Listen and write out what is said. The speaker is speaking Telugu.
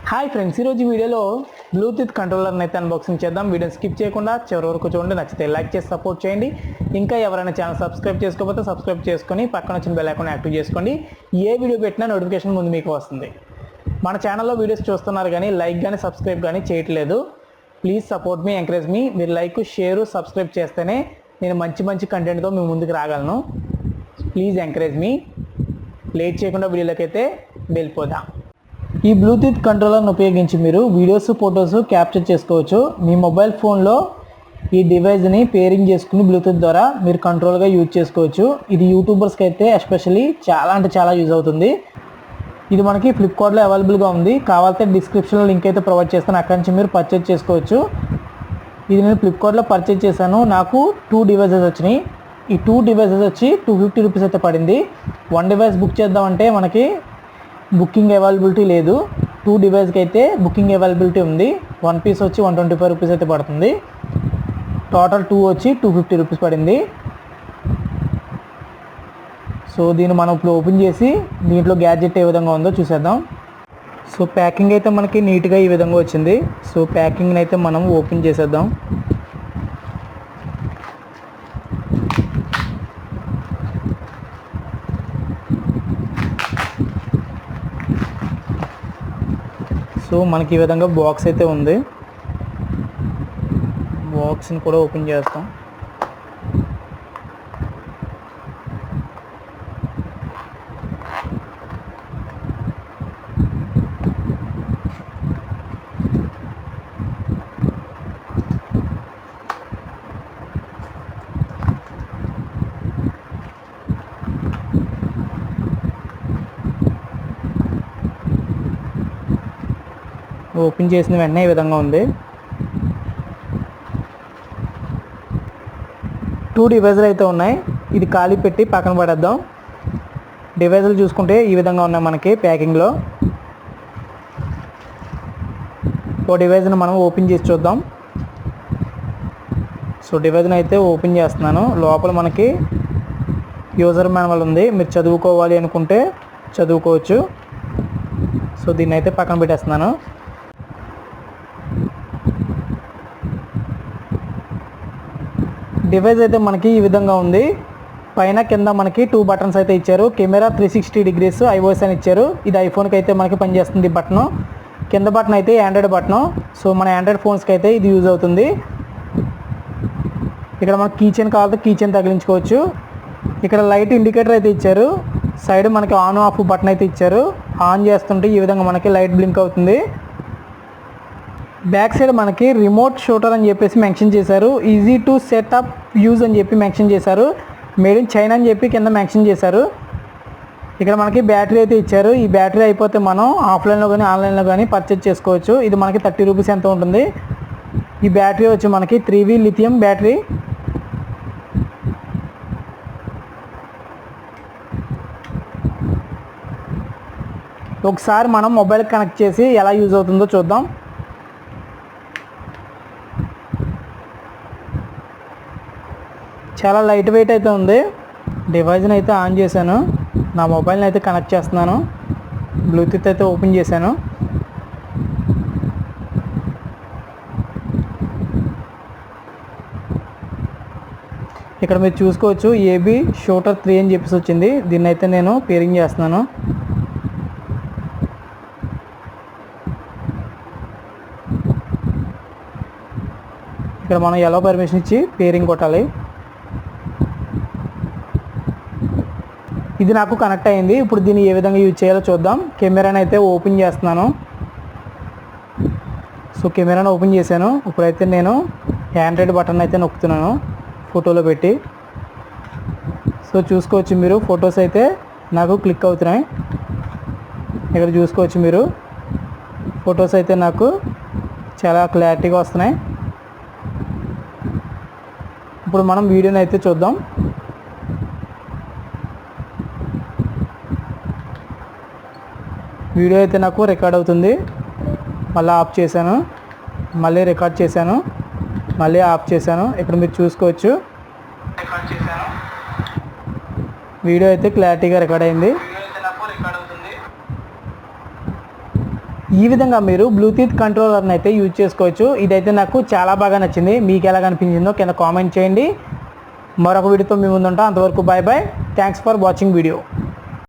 హాయ్ ఫ్రెండ్స్, ఈరోజు వీడియోలో బ్లూటూత్ కంట్రోలర్ని అయితే అన్బాక్సింగ్ చేద్దాం. వీడియోని స్కిప్ చేయకుండా చివరి వరకు చూడండి. నచ్చితే లైక్ చేసి సపోర్ట్ చేయండి. ఇంకా ఎవరైనా ఛానల్ సబ్స్క్రైబ్ చేసుకోకపోతే సబ్స్క్రైబ్ చేసుకొని పక్కన వచ్చిన బెల్ ఐకాన్ యాక్టివ్ చేసుకోండి. ఏ వీడియో పెట్టినా నోటిఫికేషన్ ముందు మీకు వస్తుంది. మన ఛానల్లో వీడియోస్ చూస్తున్నారు కానీ లైక్ కానీ సబ్స్క్రైబ్ కానీ చేయట్లేదు. ప్లీజ్ సపోర్ట్ మీ, ఎంకరేజ్ మీ. మీరు లైక్, షేర్, సబ్స్క్రైబ్ చేస్తేనే నేను మంచి కంటెంట్తో మీ ముందుకు రాగలను. ప్లీజ్ ఎంకరేజ్ మీ. లేట్ చేయకుండా వీడియోలోకి అయితే వెళ్ళిపోదాం. ఈ బ్లూటూత్ కంట్రోలర్ను ఉపయోగించి మీరు వీడియోస్, ఫొటోస్ క్యాప్చర్ చేసుకోవచ్చు. మీ మొబైల్ ఫోన్లో ఈ డివైస్ని పేరింగ్ చేసుకుని బ్లూటూత్ ద్వారా మీరు కంట్రోల్గా యూజ్ చేసుకోవచ్చు. ఇది యూట్యూబర్స్కి అయితే ఎస్పెషల్లీ చాలా యూజ్ అవుతుంది. ఇది మనకి ఫ్లిప్కార్ట్లో అవైలబుల్గా ఉంది. కావాలంటే డిస్క్రిప్షన్లో లింక్ అయితే ప్రొవైడ్ చేస్తాను, అక్కడి నుంచి మీరు పర్చేజ్ చేసుకోవచ్చు. ఇది నేను ఫ్లిప్కార్ట్లో పర్చేజ్ చేశాను. నాకు 2 డివైసెస్ వచ్చినాయి. ఈ 2 డివైసెస్ వచ్చి 250 రూపీస్ అయితే పడింది. 1 డివైస్ బుక్ చేద్దామంటే మనకి బుకింగ్ అవైలబిలిటీ లేదు. 2 డివైస్కి అయితే బుకింగ్ అవైలబిలిటీ ఉంది. 1 పీస్ వచ్చి 125 రూపీస్ అయితే పడుతుంది. టోటల్ 2 వచ్చి 250 రూపీస్ పడింది. సో దీన్ని మనం ఇప్పుడు ఓపెన్ చేసి దీంట్లో గ్యాడ్జెట్ ఏ విధంగా ఉందో చూసేద్దాం. సో ప్యాకింగ్ అయితే మనకి నీట్గా ఈ విధంగా వచ్చింది. సో ప్యాకింగ్ని అయితే మనం ఓపెన్ చేసేద్దాం. సో మనకి ఈ విధంగా బాక్స్ అయితే ఉంది. బాక్స్ని కూడా ఓపెన్ చేస్తాం. ఓపెన్ చేసిన వెంటనే ఈ విధంగా ఉంది. 2 డివైజులు అయితే ఉన్నాయి. ఇది ఖాళీ పెట్టి పక్కన పడేద్దాం. డివైజులు చూసుకుంటే ఈ విధంగా ఉన్నాయి మనకి ప్యాకింగ్లో. ఓ డివైజ్ని మనం ఓపెన్ చేసి చూద్దాం. సో డివైజ్ని అయితే ఓపెన్ చేస్తున్నాను. లోపల మనకి యూజర్ మాన్యువల్ ఉంది. మీరు చదువుకోవాలి అనుకుంటే చదువుకోవచ్చు. సో దీన్ని అయితే పక్కన పెట్టేస్తున్నాను. డివైస్ అయితే మనకి ఈ విధంగా ఉంది. పైన కింద మనకి 2 బటన్స్ అయితే ఇచ్చారు. కెమెరా 360 డిగ్రీస్ ఐఓఎస్ అని ఇచ్చారు. ఇది ఐఫోన్కి అయితే మనకి పనిచేస్తుంది బటను. కింద బటన్ అయితే ఆండ్రాయిడ్ బటను. సో మన ఆండ్రాయిడ్ ఫోన్స్కి అయితే ఇది యూజ్ అవుతుంది. ఇక్కడ మనకి కీ చైన్ కావాలంటే కీ చైన్ తగిలించుకోవచ్చు. ఇక్కడ లైట్ ఇండికేటర్ అయితే ఇచ్చారు. సైడ్ మనకి ఆన్ ఆఫ్ బటన్ అయితే ఇచ్చారు. ఆన్ చేస్తుంటే ఈ విధంగా మనకి లైట్ బ్లింక్ అవుతుంది. బ్యాక్ సైడ్ మనకి రిమోట్ షూటర్ అని చెప్పేసి మెన్షన్ చేశారు. ఈజీ టు సెటప్ యూజ్ అని చెప్పి మెన్షన్ చేశారు. మేడ్ ఇన్ చైనా అని చెప్పి కింద మెన్షన్ చేశారు. ఇక్కడ మనకి బ్యాటరీ అయితే ఇచ్చారు. ఈ బ్యాటరీ అయిపోతే మనం ఆఫ్లైన్లో కానీ ఆన్లైన్లో కానీ పర్చేజ్ చేసుకోవచ్చు. ఇది మనకి 30 రూపీస్ ఎంత ఉంటుంది. ఈ బ్యాటరీ వచ్చి మనకి 3V లిథియం బ్యాటరీ. ఒకసారి మనం మొబైల్ కనెక్ట్ చేసి ఎలా యూజ్ అవుతుందో చూద్దాం. చాలా లైట్ వెయిట్ అయితే ఉంది. డివైజ్ని అయితే ఆన్ చేశాను. నా మొబైల్ని అయితే కనెక్ట్ చేస్తున్నాను. బ్లూటూత్ అయితే ఓపెన్ చేశాను. ఇక్కడ మీరు చూసుకోవచ్చు ఏబీ షూటర్ 3 అని చెప్పేసి వచ్చింది. దీన్ని అయితే నేను పేరింగ్ చేస్తున్నాను. ఇక్కడ మనం ఎలా పర్మిషన్ ఇచ్చి పేరింగ్ కొట్టాలి. ఇది నాకు కనెక్ట్ అయింది. ఇప్పుడు దీన్ని ఏ విధంగా యూజ్ చేయాలో చూద్దాం. కెమెరాని అయితే ఓపెన్ చేస్తున్నాను. సో కెమెరాని ఓపెన్ చేశాను. ఇప్పుడైతే నేను ఆండ్రాయిడ్ బటన్ అయితే నొక్కుతున్నాను ఫోటోలో పెట్టి. సో చూసుకోవచ్చు మీరు ఫొటోస్ అయితే నాకు క్లిక్ అవుతున్నాయి. ఇక్కడ చూసుకోవచ్చు మీరు ఫొటోస్ అయితే నాకు చాలా క్లారిటీగా వస్తున్నాయి. ఇప్పుడు మనం వీడియోని అయితే చూద్దాం. వీడియో అయితే నాకు రికార్డ్ అవుతుంది. మళ్ళీ ఆఫ్ చేశాను, మళ్ళీ రికార్డ్ చేశాను, మళ్ళీ ఆఫ్ చేశాను. ఇక్కడ మీరు చూసుకోవచ్చు వీడియో అయితే క్లారిటీగా రికార్డ్ అయింది. ఈ విధంగా మీరు బ్లూటూత్ కంట్రోలర్ని అయితే యూజ్ చేసుకోవచ్చు. ఇదైతే నాకు చాలా బాగా నచ్చింది. మీకు ఎలా అనిపించిందో కింద కామెంట్ చేయండి. మరొక వీడియోతో మీ ముందుంటాం. అంతవరకు bye bye. Thanks for watching video.